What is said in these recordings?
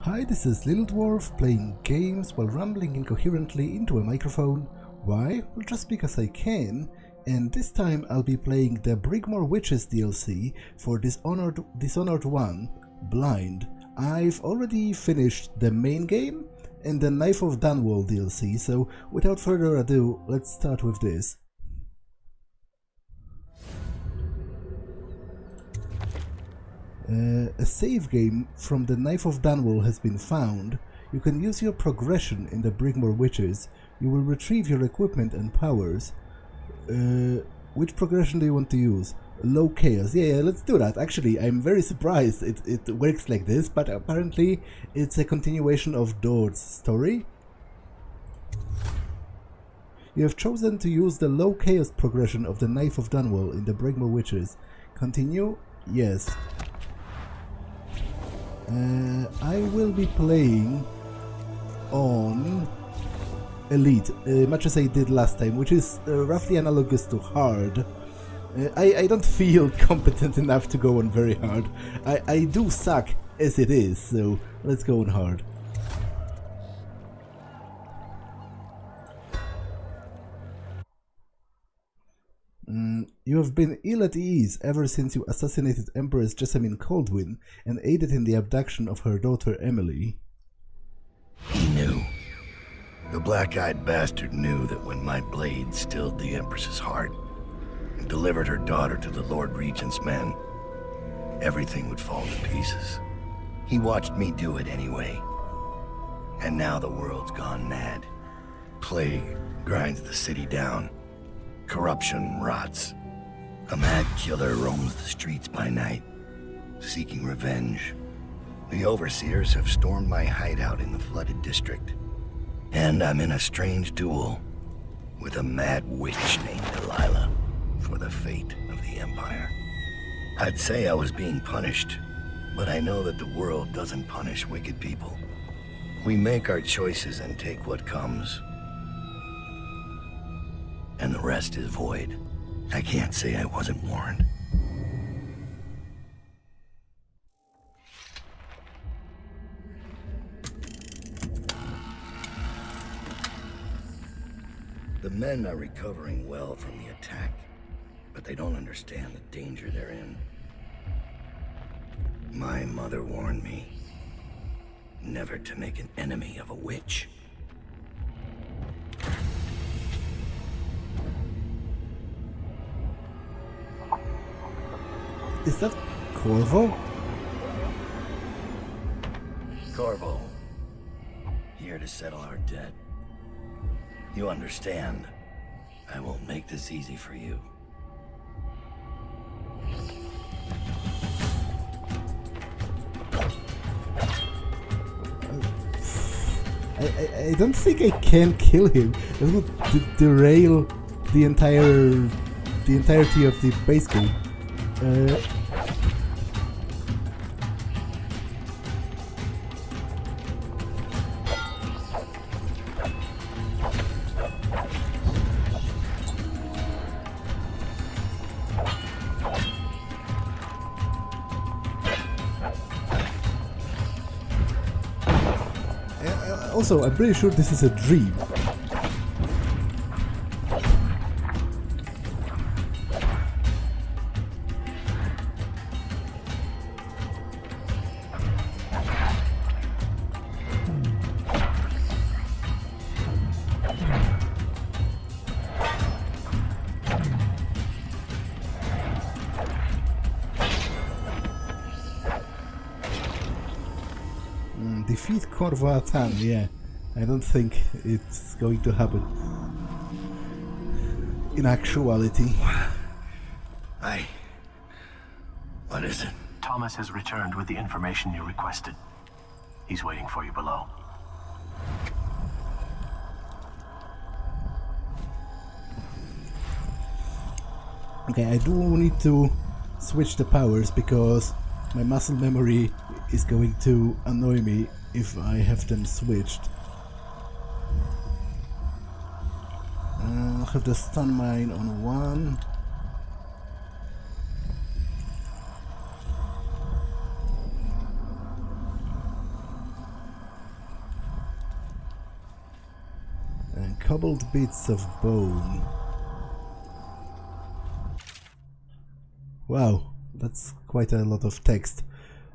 Hi, this is Little Dwarf playing games while rambling incoherently into a microphone. Why? Well, just because I can. And this time I'll be playing the Brigmore Witches DLC for Dishonored 1, Blind. I've already finished the main game and the Knife of Dunwall DLC, so without further ado, let's start with this. A save game from the Knife of Dunwall has been found. You can use your progression in the Brigmore Witches. You will retrieve your equipment and powers. Which progression do you want to use? Low chaos. Yeah, let's do that. Actually, I'm very surprised it works like this, but apparently it's a continuation of Dord's story. You have chosen to use the low chaos progression of the Knife of Dunwall in the Brigmore Witches. Continue? Yes. I will be playing on Elite, much as I did last time, which is roughly analogous to hard. I don't feel competent enough to go on very hard. I do suck as it is, so let's go on hard. You have been ill at ease ever since you assassinated Empress Jessamine Coldwin and aided in the abduction of her daughter Emily. He knew. The black-eyed bastard knew that when my blade stilled the Empress's heart and delivered her daughter to the Lord Regent's men, everything would fall to pieces. He watched me do it anyway. And now the world's gone mad. Plague grinds the city down. Corruption rots. A mad killer roams the streets by night, seeking revenge. The overseers have stormed my hideout in the flooded district. And I'm in a strange duel with a mad witch named Delilah for the fate of the Empire. I'd say I was being punished, but I know that the world doesn't punish wicked people. We make our choices and take what comes. And the rest is void. I can't say I wasn't warned. The men are recovering well from the attack, but they don't understand the danger they're in. My mother warned me never to make an enemy of a witch. Is that Corvo? Corvo, here to settle our debt. You understand, I won't make this easy for you. I don't think I can kill him. That would derail the entirety of the base game. Also, I'm pretty sure this is a dream. Defeat Corvo Atan, yeah. I don't think it's going to happen in actuality. What is it? Thomas has returned with the information you requested. He's waiting for you below. Okay, I do need to switch the powers because my muscle memory is going to annoy me if I have them switched. I'll have the stun mine on one. cobbled bits of bone. Wow, that's quite a lot of text.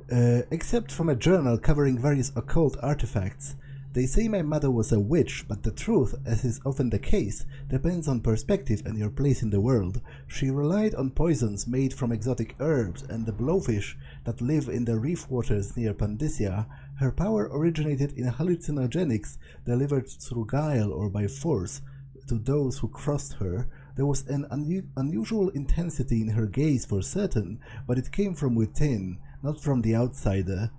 Except from a journal covering various occult artifacts. They say my mother was a witch, but the truth, as is often the case, depends on perspective and your place in the world. She relied on poisons made from exotic herbs and the blowfish that live in the reef waters near Pandyssia. Her power originated in hallucinogenics delivered through guile or by force to those who crossed her. There was an unusual intensity in her gaze for certain, but it came from within, not from the outsider.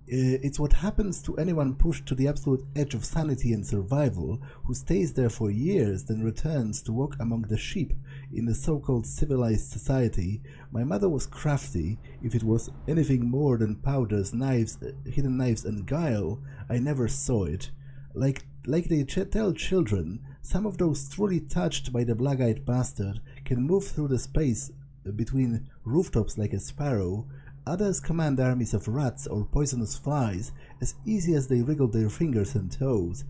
It's what happens to anyone pushed to the absolute edge of sanity and survival, who stays there for years, then returns to walk among the sheep in a so-called civilized society. My mother was crafty. If it was anything more than powders, knives, hidden knives and guile, I never saw it. Like they tell children, some of those truly touched by the black-eyed bastard can move through the space between rooftops like a sparrow. Others command armies of rats or poisonous flies as easy as they wriggle their fingers and toes.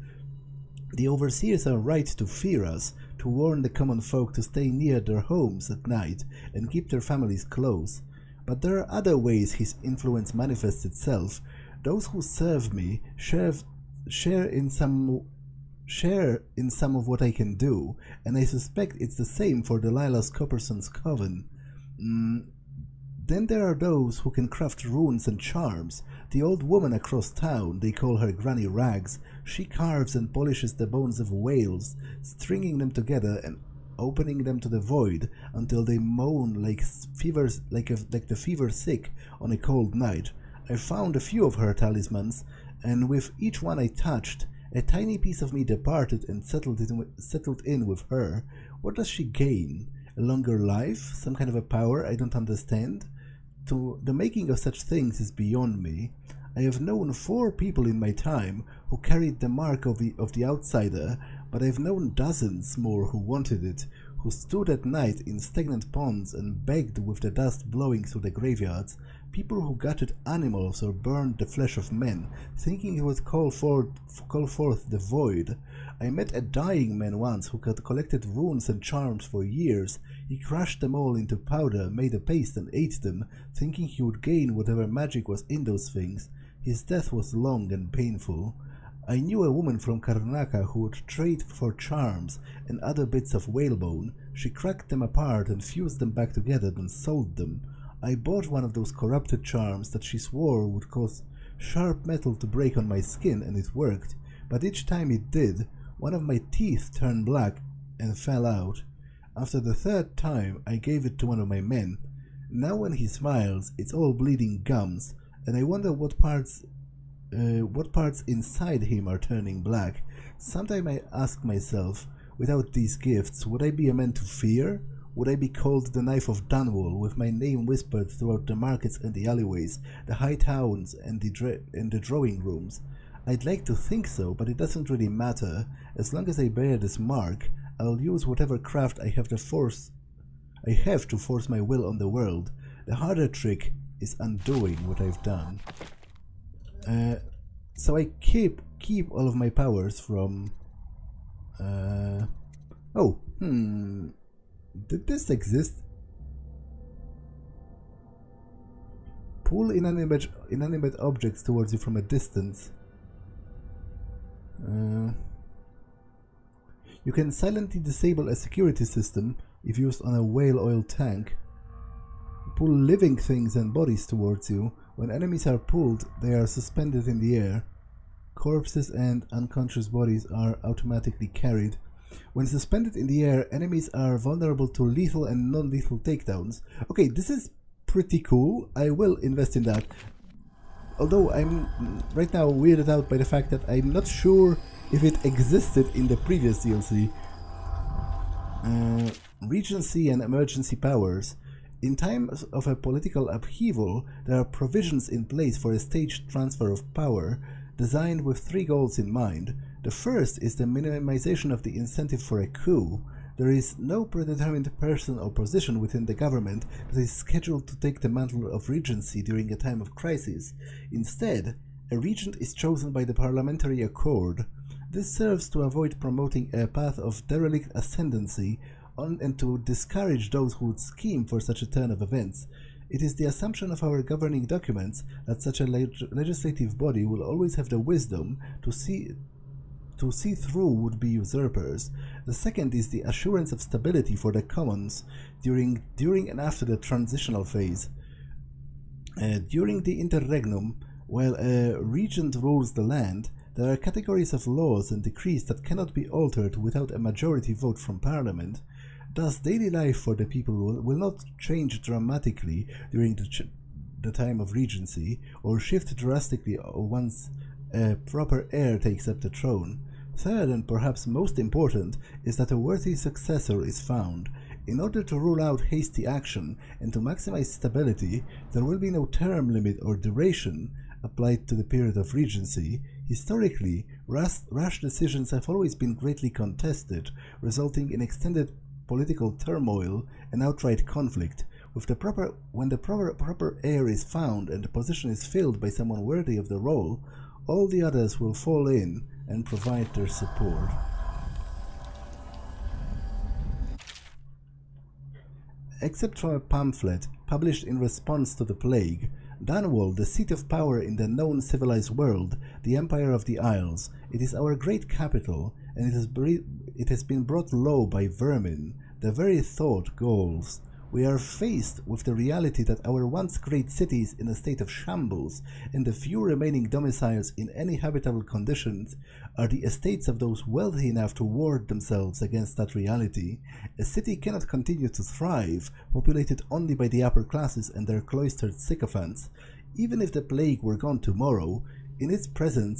The overseers are right to fear us, to warn the common folk to stay near their homes at night and keep their families close. But there are other ways his influence manifests itself. Those who serve me share in some of what I can do, and I suspect it's the same for Delilah's Copperson's coven. Then there are those who can craft runes and charms. The old woman across town, they call her Granny Rags, she carves and polishes the bones of whales, stringing them together and opening them to the void until they moan like the fever sick on a cold night. I found a few of her talismans, and with each one I touched, a tiny piece of me departed and settled in with her. What does she gain? A longer life? Some kind of a power I don't understand? The making of such things is beyond me. I have known 4 people in my time who carried the mark of the outsider, but I've known dozens more who wanted it, who stood at night in stagnant ponds and begged with the dust blowing through the graveyards, people who gutted animals or burned the flesh of men, thinking it would call forth the void. I met a dying man once who had collected runes and charms for years. He crushed them all into powder, made a paste and ate them, thinking he would gain whatever magic was in those things. His death was long and painful. I knew a woman from Karnaka who would trade for charms and other bits of whalebone. She cracked them apart and fused them back together, then sold them. I bought one of those corrupted charms that she swore would cause sharp metal to break on my skin, and it worked. But each time it did, one of my teeth turned black and fell out. After the 3rd time, I gave it to one of my men. Now when he smiles, it's all bleeding gums, and I wonder what parts inside him are turning black. Sometimes I ask myself, without these gifts, would I be a man to fear? Would I be called the Knife of Dunwall, with my name whispered throughout the markets and the alleyways, the high towns and the drawing rooms? I'd like to think so, but it doesn't really matter. As long as I bear this mark, I'll use whatever craft I have to force my will on the world. The harder trick is undoing what I've done. So I keep all of my powers from... Did this exist? Pull inanimate objects towards you from a distance. You can silently disable a security system if used on a whale oil tank. Pull living things and bodies towards you. When enemies are pulled, they are suspended in the air. Corpses and unconscious bodies are automatically carried. When suspended in the air, enemies are vulnerable to lethal and non-lethal takedowns. Okay, this is pretty cool. I will invest in that. Although I'm right now weirded out by the fact that I'm not sure if it existed in the previous DLC. Regency and emergency powers. In times of a political upheaval, there are provisions in place for a staged transfer of power, designed with 3 goals in mind. The first is the minimization of the incentive for a coup. There is no predetermined person or position within the government that is scheduled to take the mantle of regency during a time of crisis. Instead, a regent is chosen by the parliamentary accord. This serves to avoid promoting a path of derelict ascendancy and to discourage those who would scheme for such a turn of events. It is the assumption of our governing documents that such a legislative body will always have the wisdom to see through would-be usurpers. The second is the assurance of stability for the commons during and after the transitional phase. During the interregnum, while a regent rules the land, there are categories of laws and decrees that cannot be altered without a majority vote from Parliament. Thus, daily life for the people will not change dramatically during the time of regency, or shift drastically once a proper heir takes up the throne. Third, and perhaps most important, is that a worthy successor is found. In order to rule out hasty action and to maximize stability, there will be no term limit or duration applied to the period of regency. Historically, rash decisions have always been greatly contested, resulting in extended political turmoil and outright conflict. When the proper heir is found and the position is filled by someone worthy of the role, all the others will fall in and provide their support. Except for a pamphlet published in response to the plague, Dunwall, the seat of power in the known civilized world, the Empire of the Isles, it is our great capital, and it has been brought low by vermin, the very thought galls. We are faced with the reality that our once great city is in a state of shambles, and the few remaining domiciles in any habitable conditions are the estates of those wealthy enough to ward themselves against that reality. A city cannot continue to thrive, populated only by the upper classes and their cloistered sycophants. Even if the plague were gone tomorrow, in its present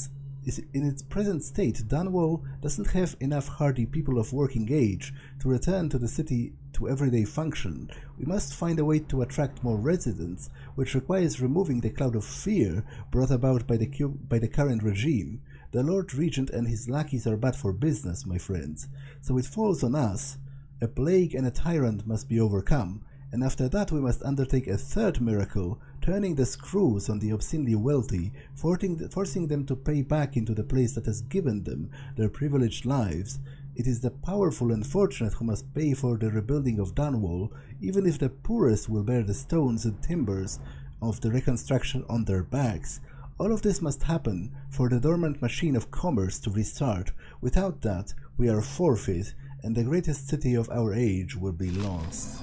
state, Dunwall doesn't have enough hardy people of working age to return to the city to everyday function. We must find a way to attract more residents, which requires removing the cloud of fear brought about by the current regime. The Lord Regent and his lackeys are bad for business, my friends, so it falls on us. A plague and a tyrant must be overcome, and after that we must undertake a third miracle, turning the screws on the obscenely wealthy, forcing them to pay back into the place that has given them their privileged lives. It is the powerful and fortunate who must pay for the rebuilding of Dunwall, even if the poorest will bear the stones and timbers of the reconstruction on their backs. All of this must happen for the dormant machine of commerce to restart. Without that, we are forfeit, and the greatest city of our age will be lost.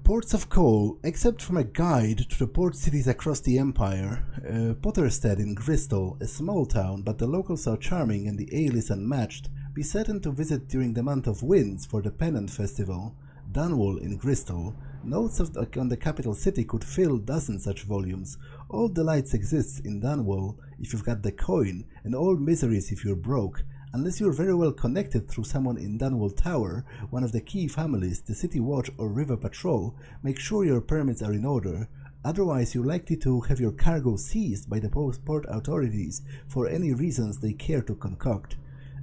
Ports of call. Except from a guide to the port cities across the Empire, Potterstead in Bristol, a small town, but the locals are charming and the ale is unmatched. Be certain to visit during the month of Winds for the Pennant Festival. Dunwall in Bristol. Notes on the capital city could fill dozens such volumes. All delights exist in Dunwall if you've got the coin, and all miseries if you're broke. Unless you're very well connected through someone in Dunwall Tower, one of the key families, the City Watch or River Patrol, make sure your permits are in order. Otherwise, you're likely to have your cargo seized by the port authorities for any reasons they care to concoct.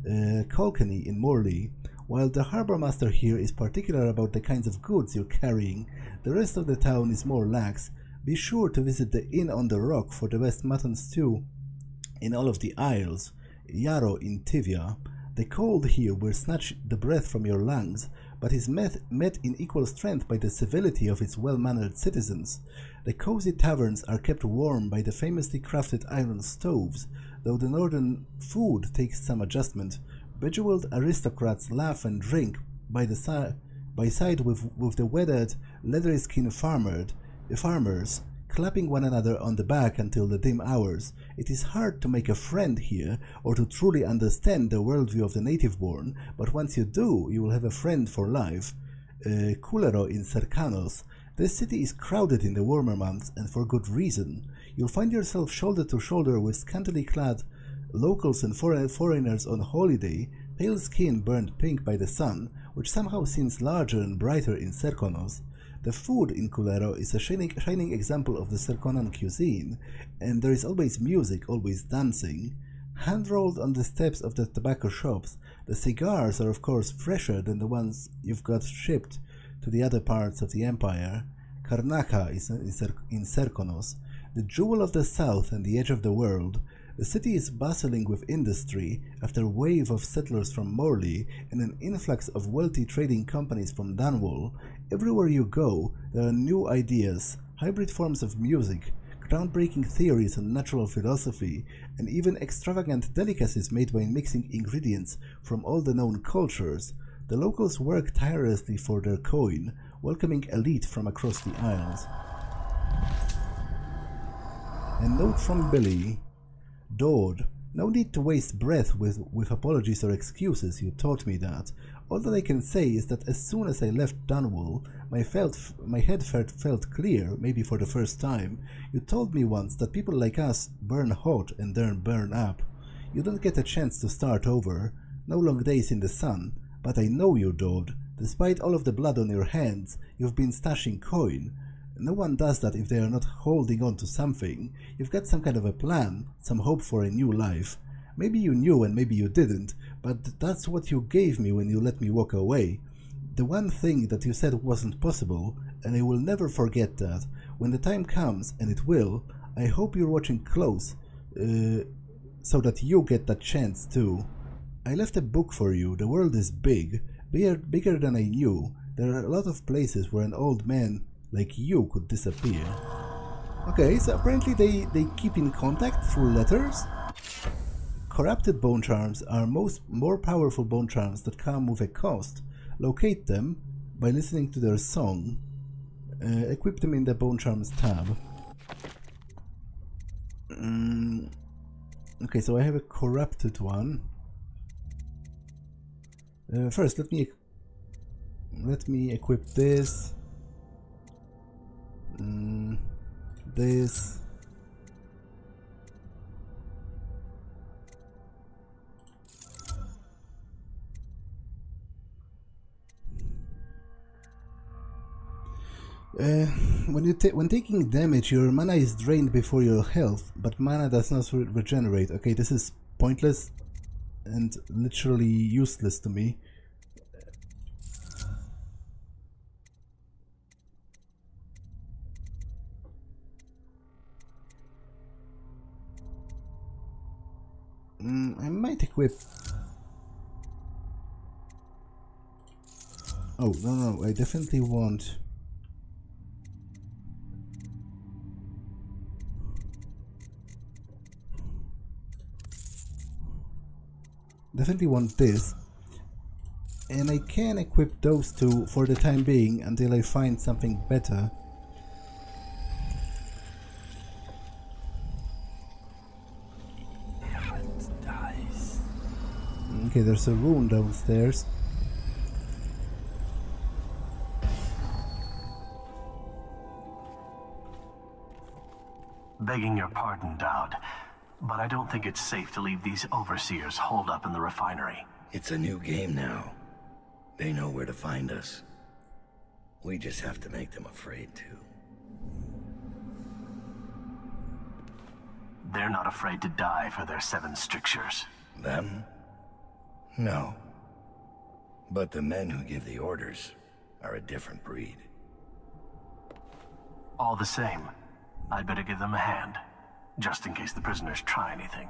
Colkany in Morley. While the harbour master here is particular about the kinds of goods you're carrying, the rest of the town is more lax. Be sure to visit the Inn on the Rock for the best mutton stew in all of the Isles. Yarrow in Tivia. The cold here will snatch the breath from your lungs, but is met in equal strength by the civility of its well-mannered citizens. The cozy taverns are kept warm by the famously crafted iron stoves, though the northern food takes some adjustment. Bejeweled aristocrats laugh and drink by side with the weathered, leather-skinned farmers, clapping one another on the back until the dim hours. It is hard to make a friend here, or to truly understand the worldview of the native-born, but once you do, you will have a friend for life. Culero in Cercanos. This city is crowded in the warmer months, and for good reason. You'll find yourself shoulder to shoulder with scantily clad locals and foreigners on holiday, pale skin burned pink by the sun, which somehow seems larger and brighter in Cercanos. The food in Culero is a shining example of the Cerconan cuisine, and there is always music, always dancing. Hand-rolled on the steps of the tobacco shops, the cigars are of course fresher than the ones you've got shipped to the other parts of the Empire. Karnaca is in Serkonos, the jewel of the south and the edge of the world. The city is bustling with industry after a wave of settlers from Morley and an influx of wealthy trading companies from Dunwall. Everywhere you go, there are new ideas, hybrid forms of music, groundbreaking theories on natural philosophy, and even extravagant delicacies made by mixing ingredients from all the known cultures. The locals work tirelessly for their coin, welcoming elite from across the Isles. A note from Billy. Dord, no need to waste breath with apologies or excuses, you taught me that. All that I can say is that as soon as I left Dunwall, my head felt clear, maybe for the first time. You told me once that people like us burn hot and then burn up. You don't get a chance to start over, no long days in the sun, but I know you, Dord. Despite all of the blood on your hands, you've been stashing coin. No one does that if they are not holding on to something. You've got some kind of a plan, some hope for a new life. Maybe you knew and maybe you didn't, but that's what you gave me when you let me walk away. The one thing that you said wasn't possible, and I will never forget that. When the time comes, and it will, I hope you're watching close, so that you get that chance too. I left a book for you. The world is big, bigger than I knew. There are a lot of places where an old man like you could disappear. Okay, so apparently they keep in contact through letters. Corrupted bone charms are more powerful bone charms that come with a cost. Locate them by listening to their song. Equip them in the bone charms tab. Okay, so I have a corrupted one. First, let me equip this. This. When taking damage, your mana is drained before your health, but mana does not regenerate. Okay, this is pointless and literally useless to me. I might equip... Oh, no, I definitely want... Definitely want this. And I can equip those two for the time being until I find something better. Okay, there's a room downstairs. Begging your pardon, Dowd, but I don't think it's safe to leave these overseers holed up in the refinery. It's a new game now. They know where to find us. We just have to make them afraid to. They're not afraid to die for their 7 strictures. Them? No. But the men who give the orders are a different breed. All the same, I'd better give them a hand, just in case the prisoners try anything.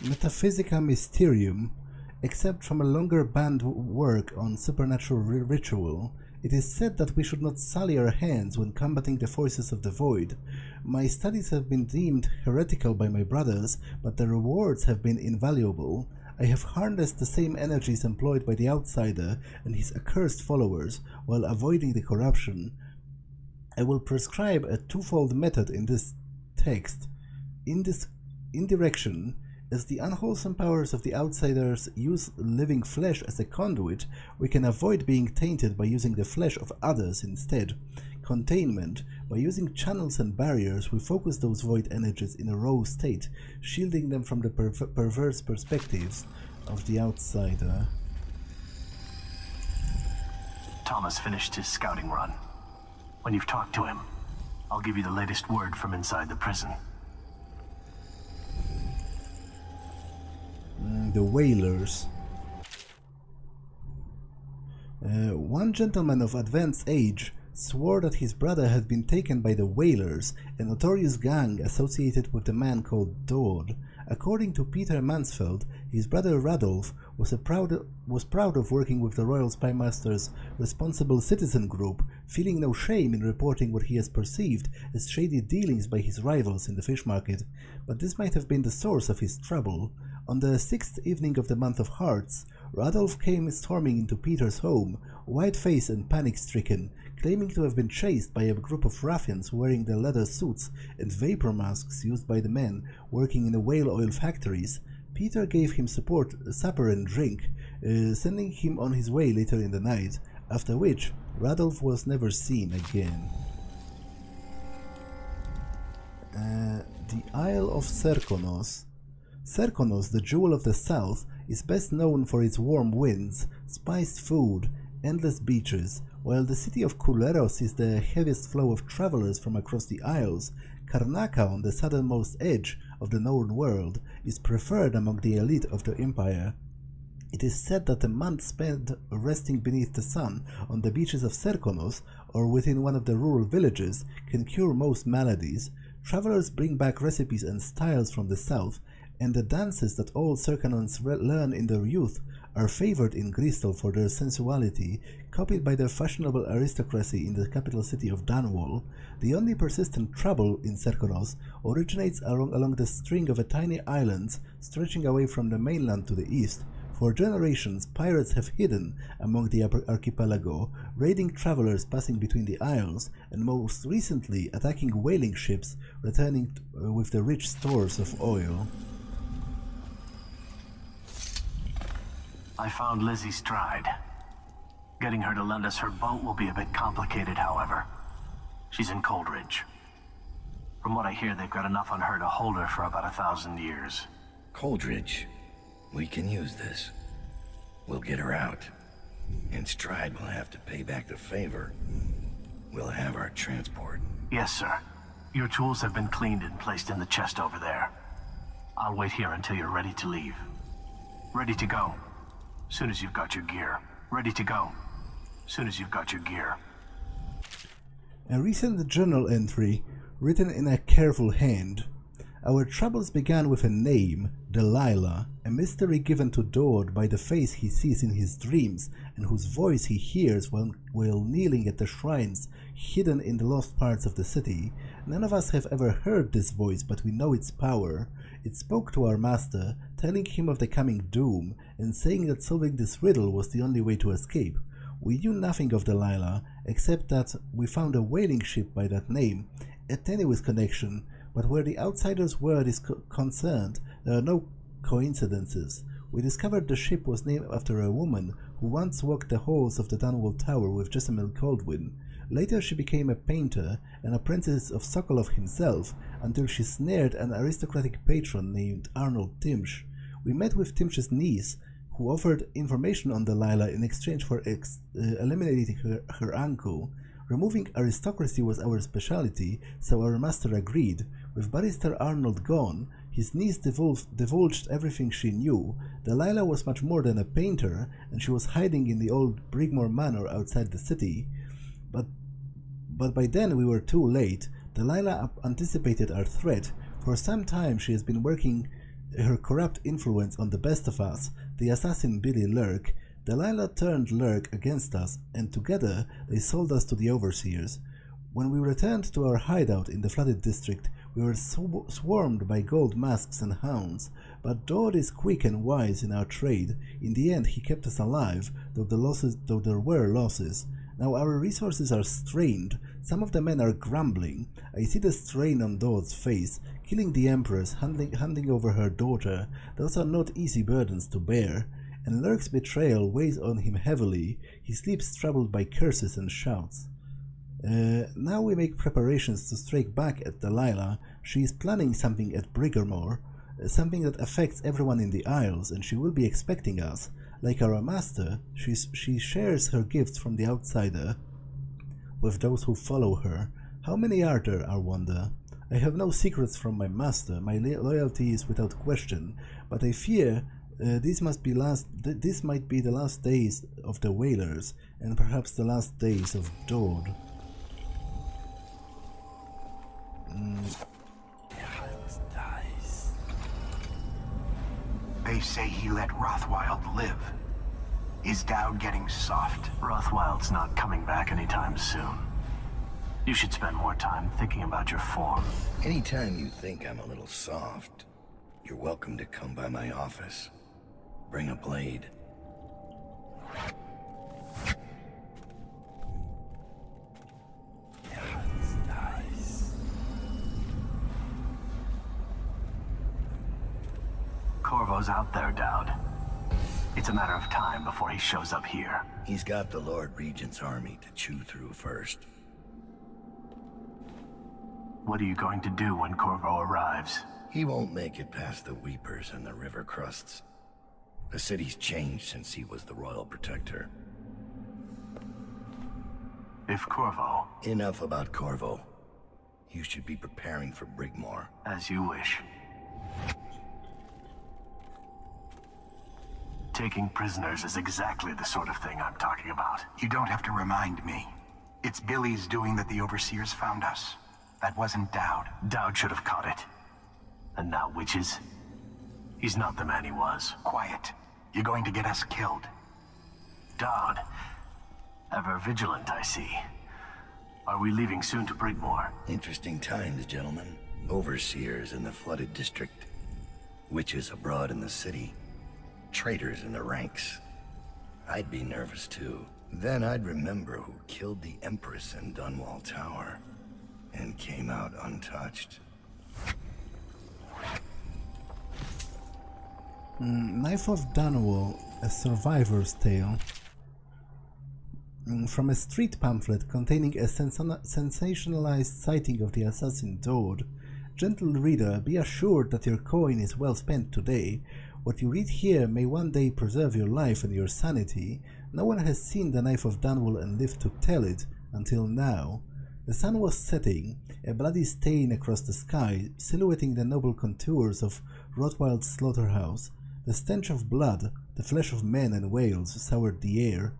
Metaphysica Mysterium. Except from a longer banned work on supernatural ritual, it is said that we should not sully our hands when combating the forces of the void. My studies have been deemed heretical by my brothers, but the rewards have been invaluable. I have harnessed the same energies employed by the outsider and his accursed followers, while avoiding the corruption. I will prescribe a twofold method in this text. Indirection, As the unwholesome powers of the outsiders use living flesh as a conduit, we can avoid being tainted by using the flesh of others instead. Containment. By using channels and barriers, we focus those void energies in a raw state, shielding them from the perverse perspectives of the outsider. Thomas finished his scouting run. When you've talked to him, I'll give you the latest word from inside the prison. The Whalers. One gentleman of advanced age swore that his brother had been taken by the Whalers, a notorious gang associated with a man called Dodd. According to Peter Mansfeld, his brother Radolf was proud of working with the Royal Spymaster's Responsible Citizen group, feeling no shame in reporting what he has perceived as shady dealings by his rivals in the fish market, but this might have been the source of his trouble. On the 6th evening of the month of Hearts, Radolf came storming into Peter's home, white-faced and panic-stricken, claiming to have been chased by a group of ruffians wearing the leather suits and vapor masks used by the men working in the whale oil factories. Peter gave him supper and drink, sending him on his way later in the night, after which Radolf was never seen again. The Isle of Serkonos. Serkonos, the jewel of the south, is best known for its warm winds, spiced food, endless beaches. While the city of Kuleros sees the heaviest flow of travelers from across the isles, Karnaca, on the southernmost edge of the known world, is preferred among the elite of the empire. It is said that a month spent resting beneath the sun on the beaches of Serkonos or within one of the rural villages can cure most maladies. Travelers bring back recipes and styles from the south, and the dances that all Serkonons learn in their youth are favored in Bristol for their sensuality, copied by the fashionable aristocracy in the capital city of Dunwall. The only persistent trouble in Serkonos originates along the string of tiny islands stretching away from the mainland to the east. For generations, pirates have hidden among the archipelago, raiding travelers passing between the isles, and most recently attacking whaling ships returning with the rich stores of oil. I found Lizzie Stride. Getting her to lend us her boat will be a bit complicated, however. She's in Coldridge. From what I hear, they've got enough on her to hold her for about 1,000 years. Coldridge. We can use this. We'll get her out. And Stride will have to pay back the favor. We'll have our transport. Yes, sir. Your tools have been cleaned and placed in the chest over there. I'll wait here until you're ready to leave. Ready to go. Soon as you've got your gear. Ready to go. Soon as you've got your gear. A recent journal entry, written in a careful hand. Our troubles began with a name, Delilah, a mystery given to Dodd by the face he sees in his dreams and whose voice he hears while kneeling at the shrines hidden in the lost parts of the city. None of us have ever heard this voice, but we know its power. It spoke to our master, telling him of the coming doom and saying that solving this riddle was the only way to escape. We knew nothing of Delilah, except that we found a whaling ship by that name, a tenuous connection, but where the outsider's word is concerned, there are no coincidences. We discovered the ship was named after a woman who once walked the halls of the Dunwall Tower with Jessamine Coldwin. Later she became a painter, an apprentice of Sokolov himself, until she snared an aristocratic patron named Arnold Timsh. We met with Timsh's niece, who offered information on Delilah in exchange for eliminating her uncle. Removing aristocracy was our specialty, so our master agreed. With Barrister Arnold gone, his niece divulged everything she knew. Delilah was much more than a painter, and she was hiding in the old Brigmore Manor outside the city. But by then we were too late. Delilah anticipated our threat. For some time she has been working her corrupt influence on the best of us, the assassin Billy Lurk. Delilah turned Lurk against us, and together they sold us to the overseers. When we returned to our hideout in the flooded district, we were swarmed by gold masks and hounds, but Dodd is quick and wise in our trade. In the end he kept us alive, though there were losses. Now our resources are strained, some of the men are grumbling. I see the strain on Dodd's face. Killing the Empress, handing over her daughter, those are not easy burdens to bear, and Lurk's betrayal weighs on him heavily. He sleeps troubled by curses and shouts. Now we make preparations to strike back at Delilah. She is planning something at Brigmore, something that affects everyone in the Isles, and she will be expecting us. Like our master, she shares her gifts from the outsider with those who follow her. How many are there, I wonder? I have no secrets from my master, my loyalty is without question, but I fear this might be the last days of the Whalers, and perhaps the last days of Dodd. They say he let Rothwild live. Is Dowd getting soft? Rothwild's not coming back anytime soon. You should spend more time thinking about your form. Anytime you think I'm a little soft, you're welcome to come by my office. Bring a blade. Corvo's out there, Dowd. It's a matter of time before he shows up here. He's got the Lord Regent's army to chew through first. What are you going to do when Corvo arrives? He won't make it past the Weepers and the river crusts. The city's changed since he was the royal protector. If Corvo... Enough about Corvo. You should be preparing for Brigmore. As you wish. Taking prisoners is exactly the sort of thing I'm talking about. You don't have to remind me. It's Billy's doing that the Overseers found us. That wasn't Dowd. Dowd should have caught it. And now Witches? He's not the man he was. Quiet. You're going to get us killed. Dowd. Ever vigilant, I see. Are we leaving soon to Brigmore? Interesting times, gentlemen. Overseers in the flooded district. Witches abroad in the city. Traitors in the ranks. I'd be nervous too. Then I'd remember who killed the Empress in Dunwall Tower and came out untouched. Knife of Dunwall, a survivor's tale. From a street pamphlet containing a sensationalized sighting of the assassin Dodd. Gentle reader, be assured that your coin is well spent today. What you read here may one day preserve your life and your sanity. No one has seen the Knife of Dunwall and lived to tell it until now. The sun was setting, a bloody stain across the sky, silhouetting the noble contours of Rothwild's slaughterhouse. The stench of blood, the flesh of men and whales, soured the air.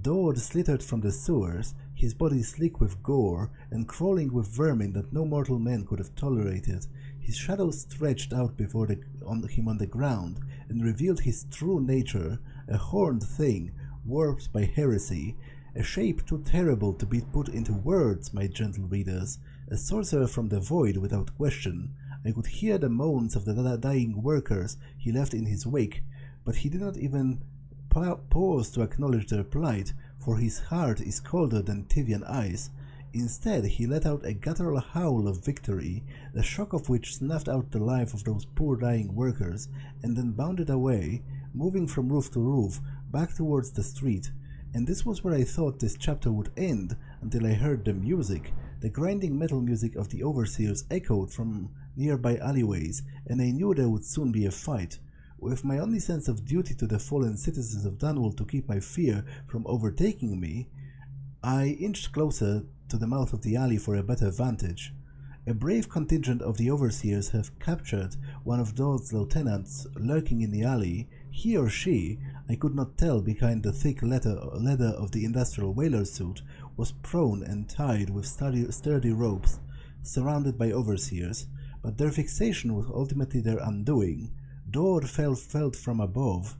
Dodd slittered from the sewers, his body slick with gore and crawling with vermin that no mortal man could have tolerated. His shadow stretched out before him on the ground and revealed his true nature, a horned thing, warped by heresy, a shape too terrible to be put into words, my gentle readers, a sorcerer from the void without question. I could hear the moans of the dying workers he left in his wake, but he did not even pause to acknowledge their plight, for his heart is colder than Tyvian ice. Instead, he let out a guttural howl of victory, the shock of which snuffed out the life of those poor dying workers, and then bounded away, moving from roof to roof, back towards the street. And this was where I thought this chapter would end, until I heard the music. The grinding metal music of the Overseers echoed from nearby alleyways, and I knew there would soon be a fight. With my only sense of duty to the fallen citizens of Dunwall to keep my fear from overtaking me, I inched closer to the mouth of the alley for a better vantage. A brave contingent of the Overseers have captured one of Dodd's lieutenants lurking in the alley. He or she, I could not tell behind the thick leather of the industrial whaler suit, was prone and tied with sturdy ropes, surrounded by Overseers, but their fixation was ultimately their undoing. Dodd fell from above,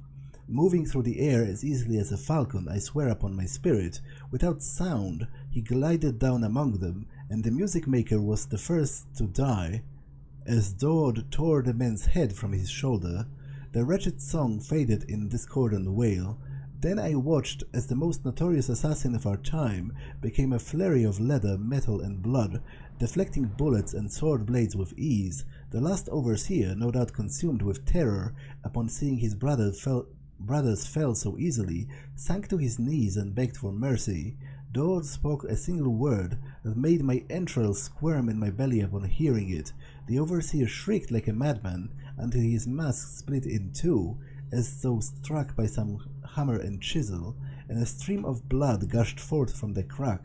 moving through the air as easily as a falcon, I swear upon my spirit. Without sound, he glided down among them, and the music maker was the first to die. As Dodd tore the man's head from his shoulder, the wretched song faded in discordant wail. Then I watched as the most notorious assassin of our time became a flurry of leather, metal and blood, deflecting bullets and sword blades with ease. The last overseer, no doubt consumed with terror upon seeing his brothers fell so easily, sank to his knees and begged for mercy. Dord spoke a single word that made my entrails squirm in my belly upon hearing it. The overseer shrieked like a madman until his mask split in two, as though struck by some hammer and chisel, and a stream of blood gushed forth from the crack,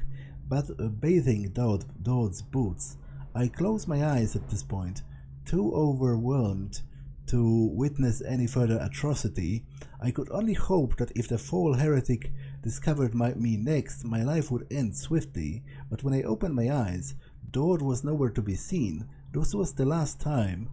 bathing Dord's boots. I closed my eyes at this point, too overwhelmed to witness any further atrocity. I could only hope that if the foul heretic discovered me next, my life would end swiftly, but when I opened my eyes, Dord was nowhere to be seen. This was the last time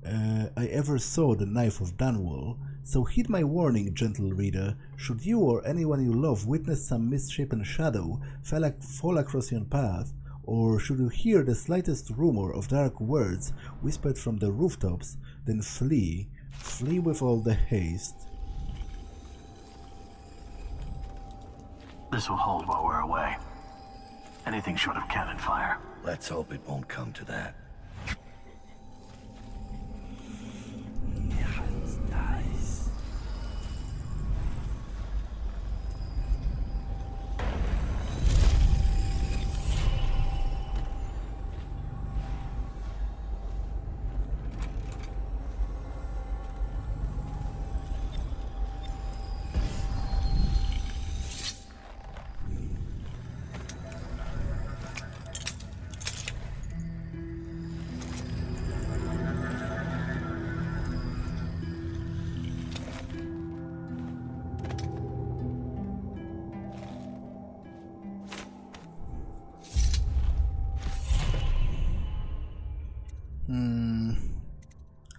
I ever saw the knife of Dunwall, so heed my warning, gentle reader. Should you or anyone you love witness some misshapen shadow fall across your path, or should you hear the slightest rumor of dark words whispered from the rooftops, then flee. Flee with all the haste. This will hold while we're away. Anything short of cannon fire. Let's hope it won't come to that.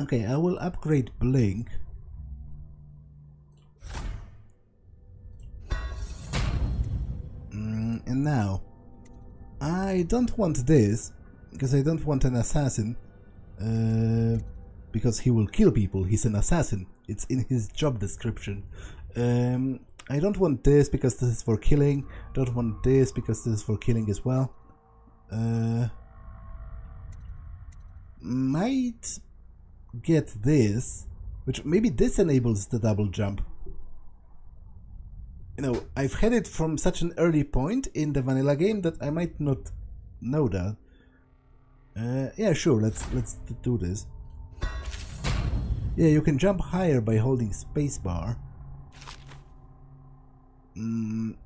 Okay, I will upgrade Blink. And now, I don't want this, because I don't want an assassin, because he will kill people. He's an assassin. It's in his job description. I don't want this because this is for killing. Don't want this because this is for killing as well. Might get this, which maybe this enables the double jump. You know, I've had it from such an early point in the vanilla game that I might not know that. Yeah, sure, let's do this. Yeah, you can jump higher by holding spacebar.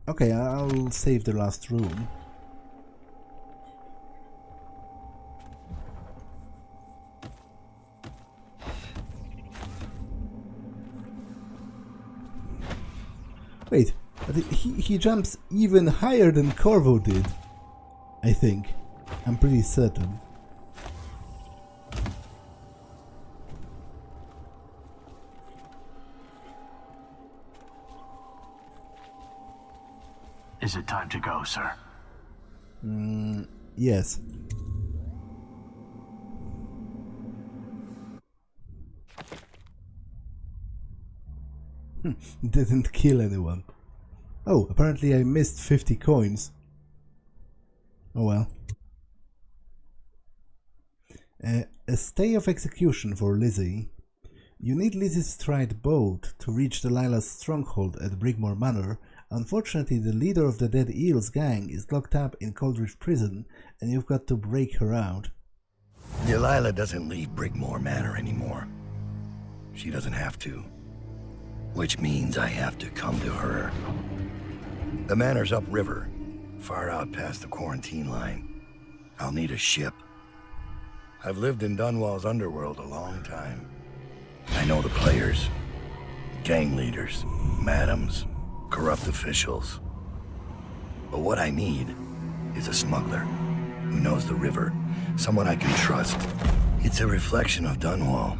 Okay, I'll save the last room. Wait, but he jumps even higher than Corvo did, I think. I'm pretty certain. Is it time to go, sir? Yes. Didn't kill anyone. Oh, apparently I missed 50 coins. Oh well. A stay of execution for Lizzie. You need Lizzie's stride boat to reach Delilah's stronghold at Brigmore Manor. Unfortunately, the leader of the Dead Eels gang is locked up in Coldridge Prison, and you've got to break her out. Delilah doesn't leave Brigmore Manor anymore. She doesn't have to. Which means I have to come to her. The manor's upriver, far out past the quarantine line. I'll need a ship. I've lived in Dunwall's underworld a long time. I know the players, gang leaders, madams, corrupt officials. But what I need is a smuggler who knows the river, someone I can trust. It's a reflection of Dunwall,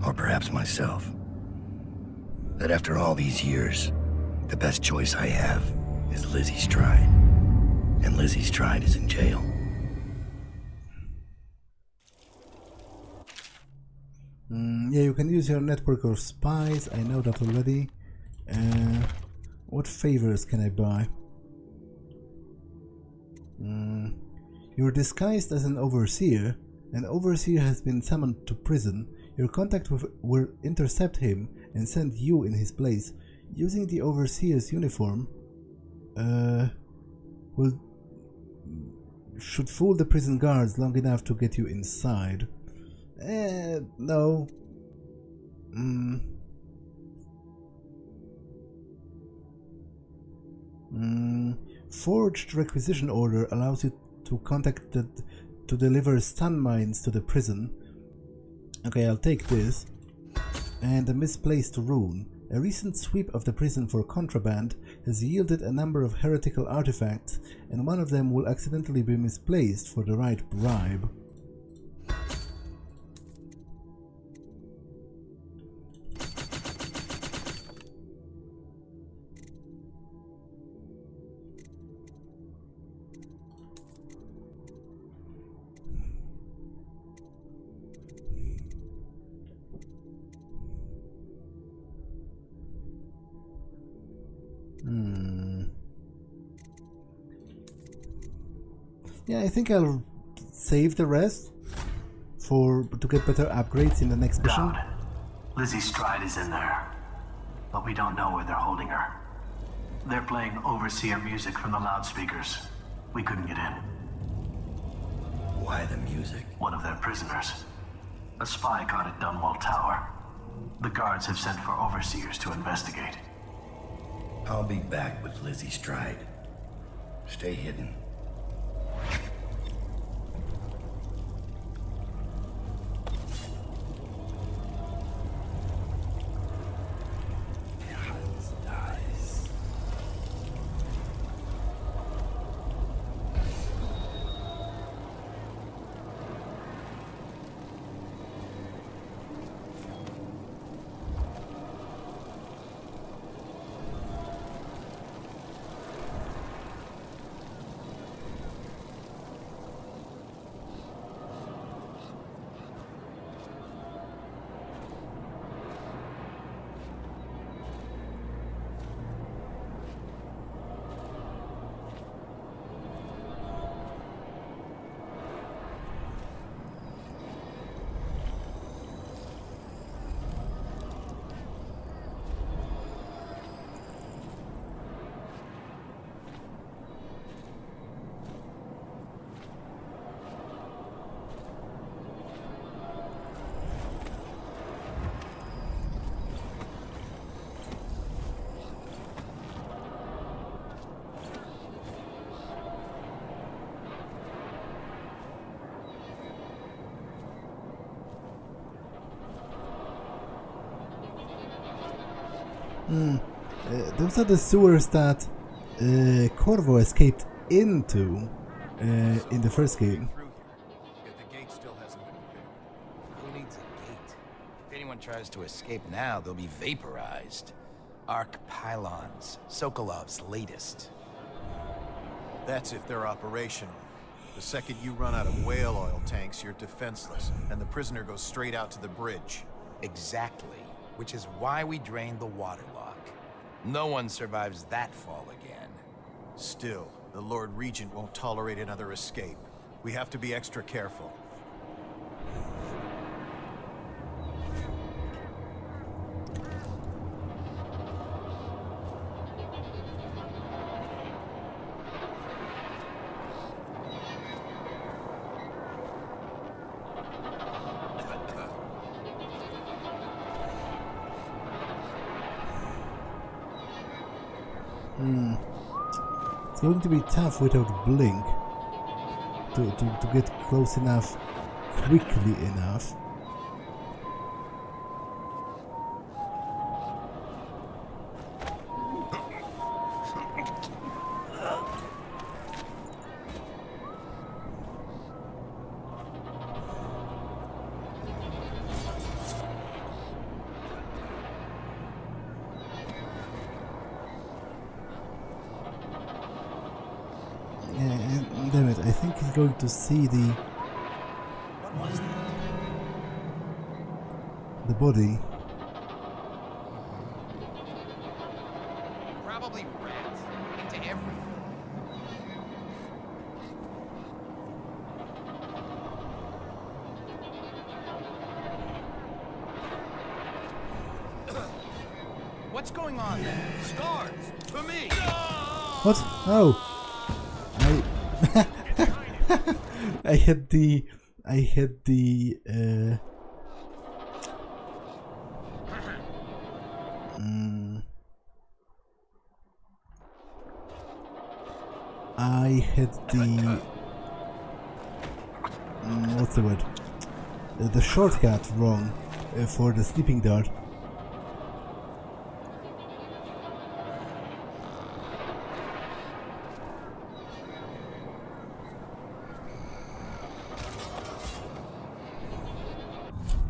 or perhaps myself. That after all these years, the best choice I have is Lizzie Stride. And Lizzie Stride is in jail. Yeah, you can use your network of spies, I know that already. What favors can I buy? You're disguised as an overseer. An overseer has been summoned to prison. Your contact will intercept him and send you in his place. Using the overseer's uniform should fool the prison guards long enough to get you inside. No. Forged requisition order allows you to to deliver stun mines to the prison. Okay, I'll take this. And a misplaced rune. A recent sweep of the prison for contraband has yielded a number of heretical artifacts, and one of them will accidentally be misplaced for the right bribe. Yeah, I think I'll save the rest to get better upgrades in the next mission. Lizzie Stride is in there, but we don't know where they're holding her. They're playing overseer music from the loudspeakers. We couldn't get in. Why the music? One of their prisoners. A spy caught at Dunwall Tower. The guards have sent for overseers to investigate. I'll be back with Lizzie Stride. Stay hidden. Those are the sewers that Corvo escaped into in the first game. The gate still hasn't been repaired. Who needs a gate? If anyone tries to escape now, they'll be vaporized. Arc pylons, Sokolov's latest. That's if they're operational. The second you run out of whale oil tanks, you're defenseless, and the prisoner goes straight out to the bridge. Exactly. Which is why we drained the water lock. No one survives that fall again. Still, the Lord Regent won't tolerate another escape. We have to be extra careful. It's going to be tough without Blink to get close enough, quickly enough. Damn it, I think he's going to see the body. What's going on there? Scars! For me! What? Oh! I had the what's the word? The shortcut wrong for the sleeping dart.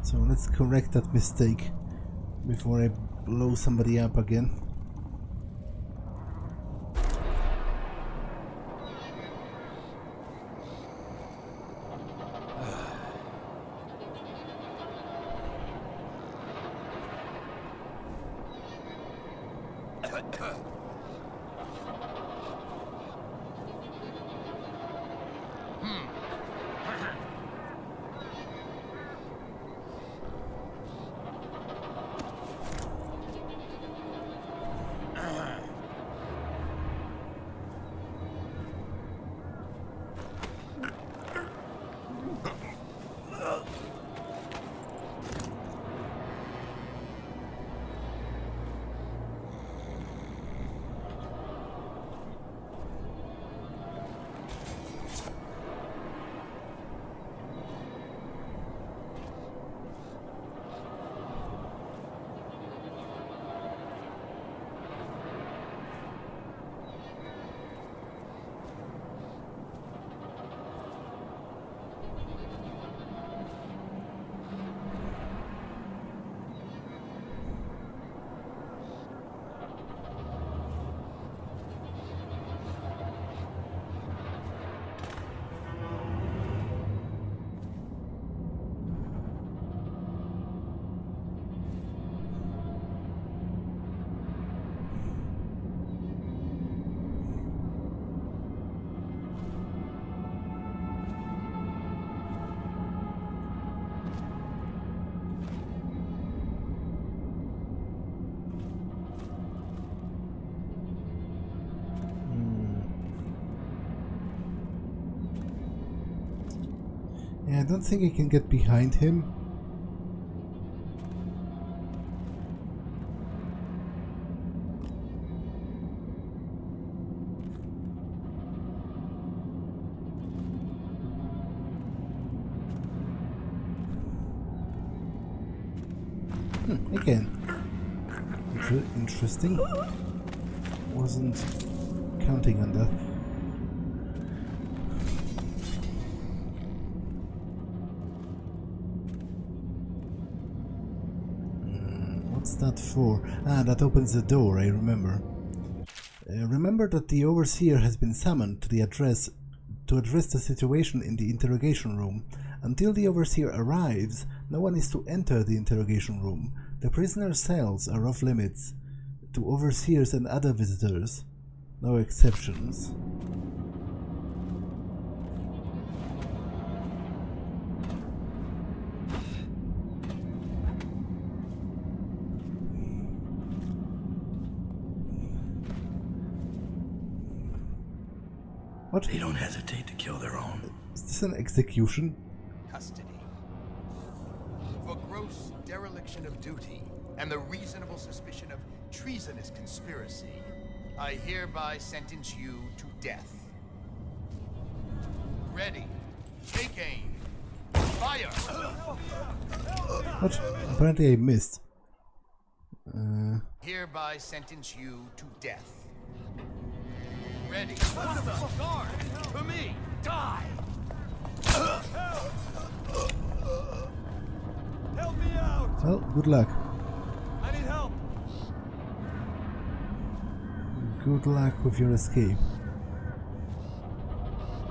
So let's correct that mistake before I blow somebody up again. I don't think I can get behind him. I can. Interesting. Wasn't counting on that. What's that for? Ah, that opens the door, I remember. Remember that the Overseer has been summoned to address the situation in the interrogation room. Until the Overseer arrives, no one is to enter the interrogation room. The prisoner's cells are off limits to Overseers and other visitors. No exceptions. What? They don't hesitate to kill their own. Is this an execution? Custody. For gross dereliction of duty and the reasonable suspicion of treasonous conspiracy, I hereby sentence you to death. Ready. Take aim. Fire! What? Apparently I missed. Hereby sentence you to death. Ready. What the guard? For me. Die! Help me out! Well, good luck. I need help! Good luck with your escape.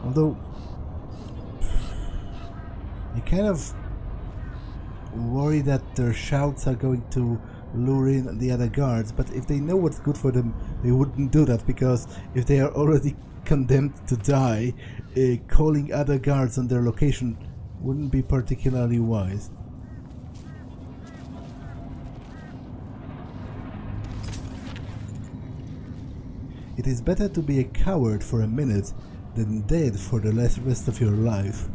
Although I kind of worry that their shouts are going to lure in the other guards, but if they know what's good for them, they wouldn't do that, because if they are already condemned to die, calling other guards on their location wouldn't be particularly wise. It is better to be a coward for a minute than dead for the rest of your life.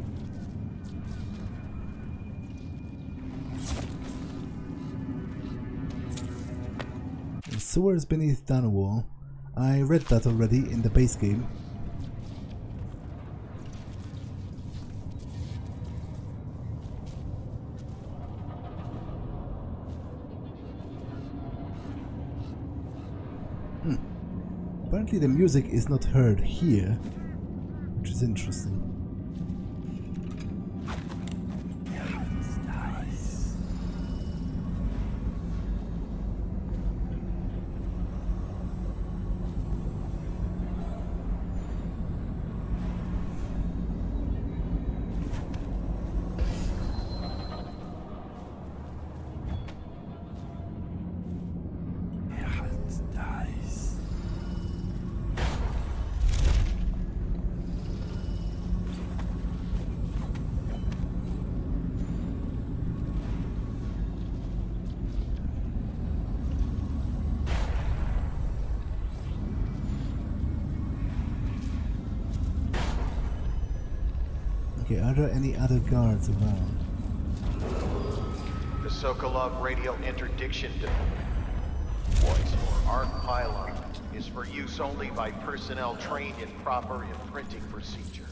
The sewers beneath Dunwall. I read that already in the base game. Apparently the music is not heard here, which is interesting. Okay, are there any other guards around? The Sokolov radial interdiction device, or Arc Pylon, is for use only by personnel trained in proper imprinting procedure.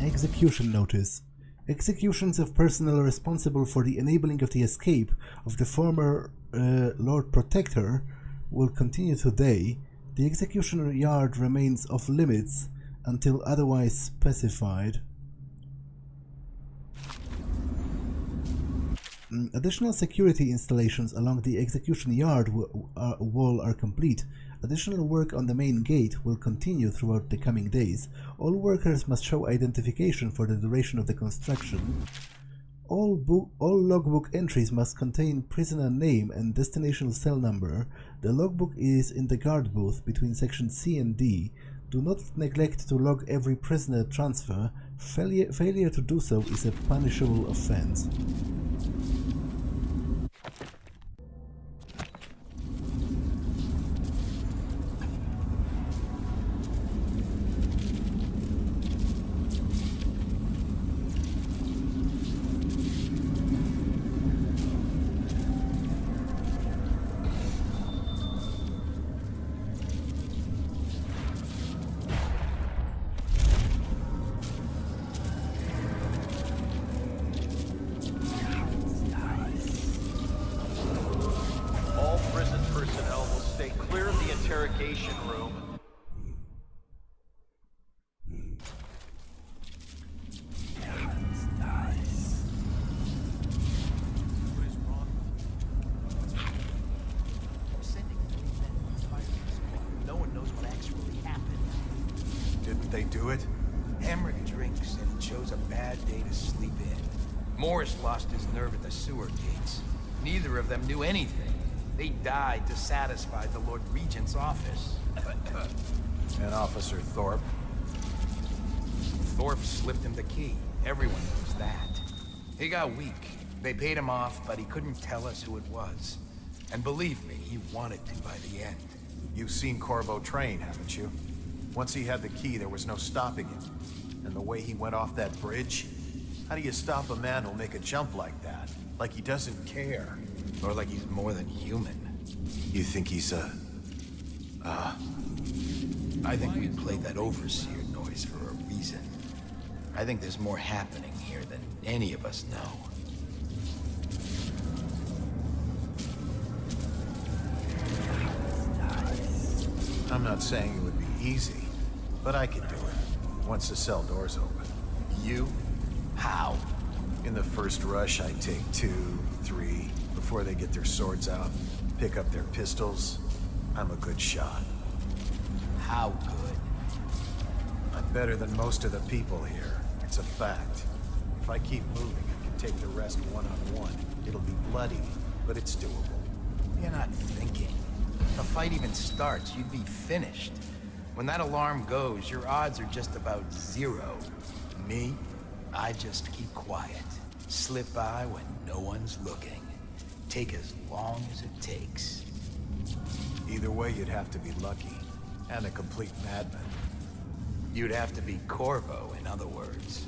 Execution notice. Executions of personnel responsible for the enabling of the escape of the former Lord Protector will continue today. The execution yard remains off limits until otherwise specified. Additional security installations along the execution yard wall are complete. Additional work on the main gate will continue throughout the coming days. All workers must show identification for the duration of the construction. All logbook entries must contain prisoner name and destination cell number. The logbook is in the guard booth between section C and D. Do not neglect to log every prisoner transfer. Failure to do so is a punishable offense. Interrogation room. What is wrong? We're sending 3 men to fire this squad. No one knows what actually happened. Didn't they do it? Emmerich drinks and chose a bad day to sleep in. Morris lost his nerve at the sewer gates. Neither of them knew anything. They died to satisfy the Lord Regent's office. And Officer Thorpe? Thorpe slipped him the key. Everyone knows that. He got weak. They paid him off, but he couldn't tell us who it was. And believe me, he wanted to by the end. You've seen Corvo train, haven't you? Once he had the key, there was no stopping him. And the way he went off that bridge? How do you stop a man who'll make a jump like that? Like he doesn't care. Or like he's more than human. You think he's I think we played that overseer noise for a reason. I think there's more happening here than any of us know. I'm not saying it would be easy, but I could do it, once the cell door's open. You? How? In the first rush, I take 2, 3, before they get their swords out, pick up their pistols. I'm a good shot. How good? I'm better than most of the people here. It's a fact. If I keep moving, I can take the rest one-on-one. It'll be bloody, but it's doable. You're not thinking. If the fight even starts, you'd be finished. When that alarm goes, your odds are just about 0. Me, I just keep quiet. Slip by when no one's looking. Take as long as it takes. Either way, you'd have to be lucky. And a complete madman. You'd have to be Corvo, in other words.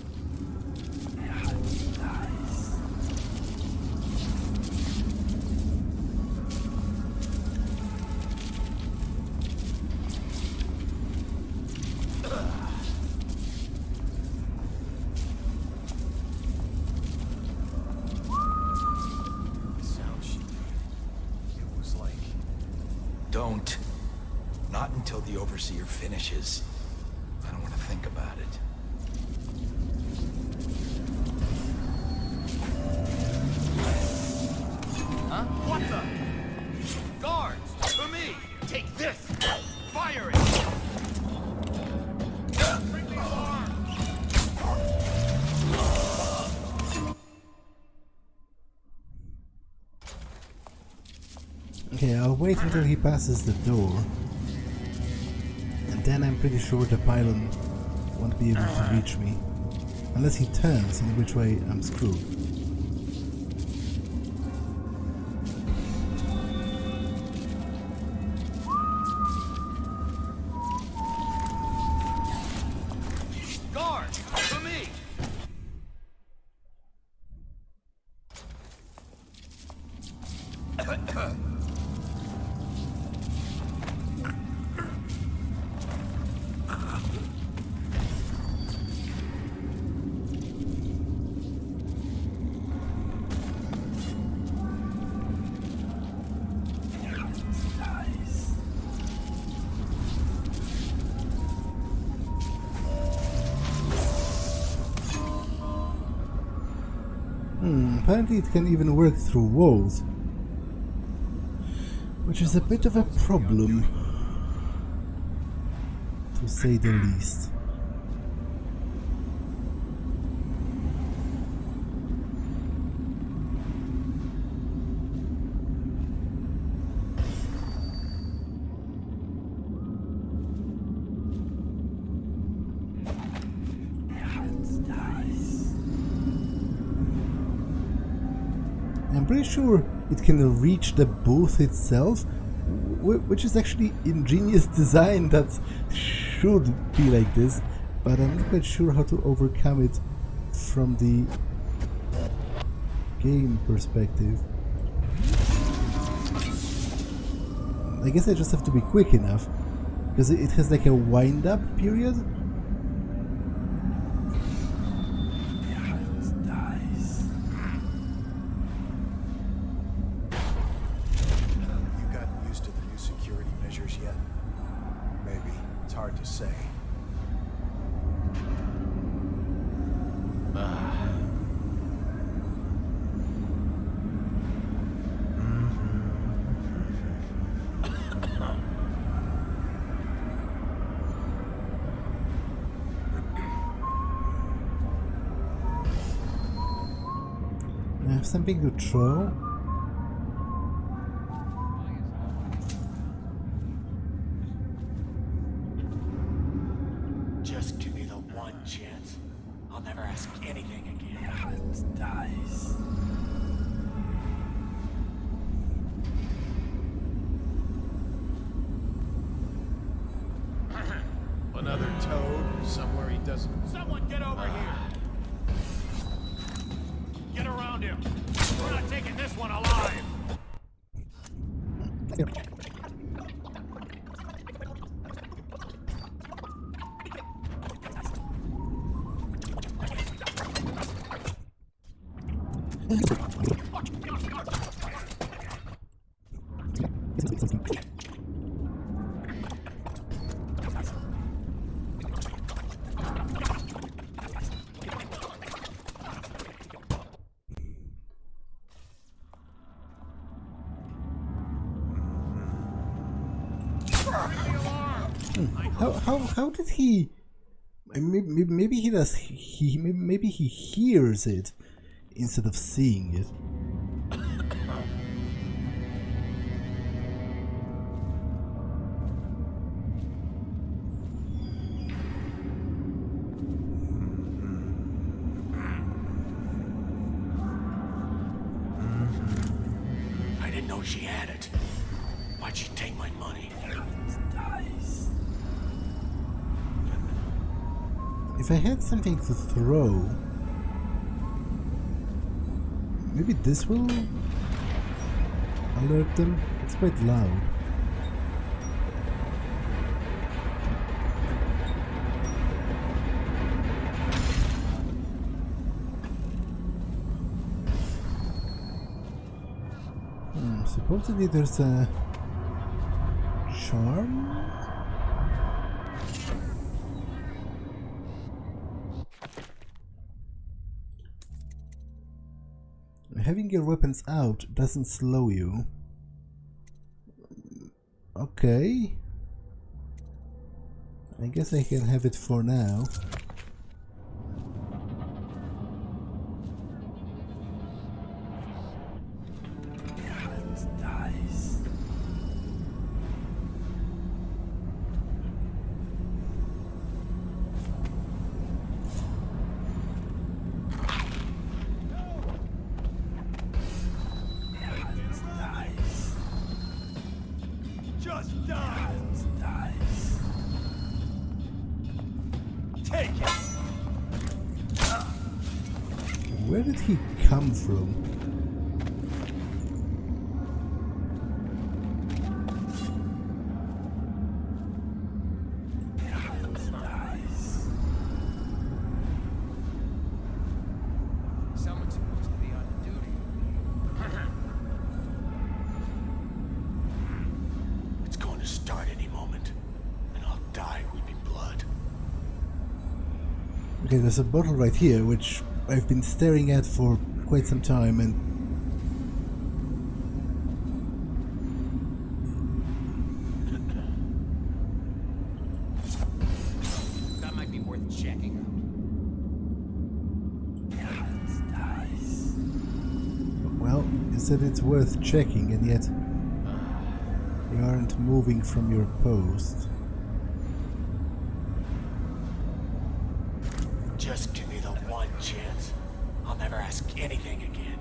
Don't. Not until the Overseer finishes. I don't want to think about it. Huh? What the? Guards! For me! Take this! Fire it! Bring the alarm! Okay, I'll wait until he passes the door. And then I'm pretty sure the pylon won't be able to reach me. Unless he turns, in which way I'm screwed. Guard! For me! Apparently it can even work through walls, which is a bit of a problem, to say the least. I'm pretty sure it can reach the booth itself, which is actually ingenious design that should be like this, but I'm not quite sure how to overcome it from the game perspective. I guess I just have to be quick enough, because it has like a wind-up period. I have something to throw. Just give me the one chance. I'll never ask anything again. Let's dice. Another toad somewhere he doesn't. Someone get over here! Get around him! We're not taking this one alive! How did he? Maybe he does. Maybe he hears it instead of seeing it. you take my money? If I had something to throw, maybe this will alert them. It's quite loud. Supposedly there's a charm? Having your weapons out doesn't slow you. Okay. I guess I can have it for now. Where did he come from? Someone's supposed to be on duty. It's going to start any moment, and I'll die weeping blood. Okay, there's a bottle right here, which I've been staring at for quite some time, and That might be worth checking out. well, you said it's worth checking, and yet you aren't moving from your post. Just give me the one chance. I'll never ask anything again.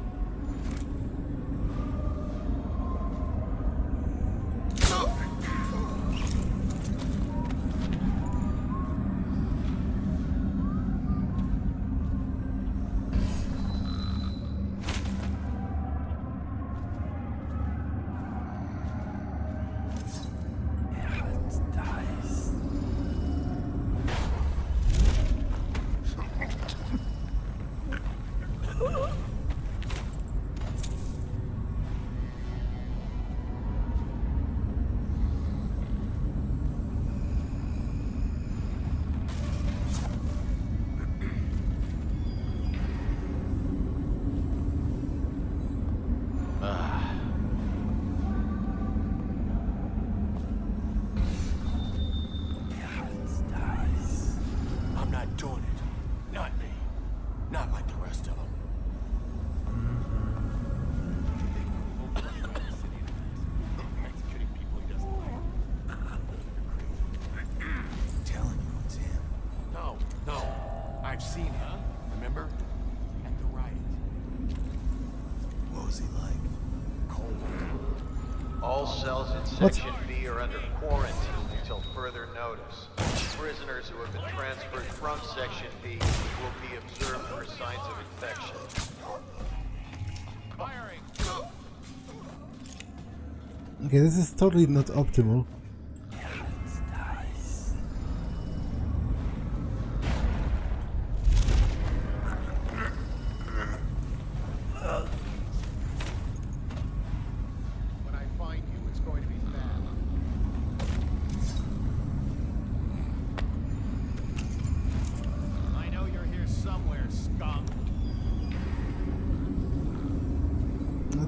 I'm not doing it. Not me. Not like the rest of them. Executing people he doesn't like. I'm telling you, it's him. No, no. I've seen him. Remember? At the riot. What was he like? Cold. All cells in Section B are under quarantine until further notice. Prisoners who have been transferred from Section B will be observed for signs of infection. Firing! Okay, this is totally not optimal. When I find you, it's going to be bad. I know you're here somewhere, scum.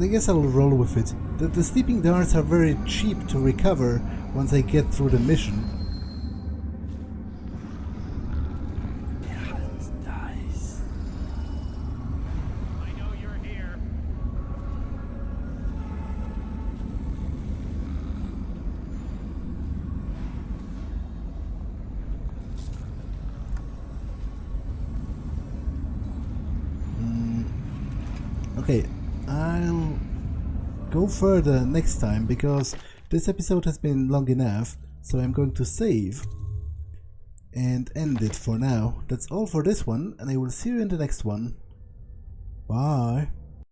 I guess I'll roll with it. The sleeping darts are very cheap to recover once I get through the mission. I know you're here. Okay, I'll go further next time, because this episode has been long enough, so I'm going to save and end it for now. That's all for this one, and I will see you in the next one. Bye!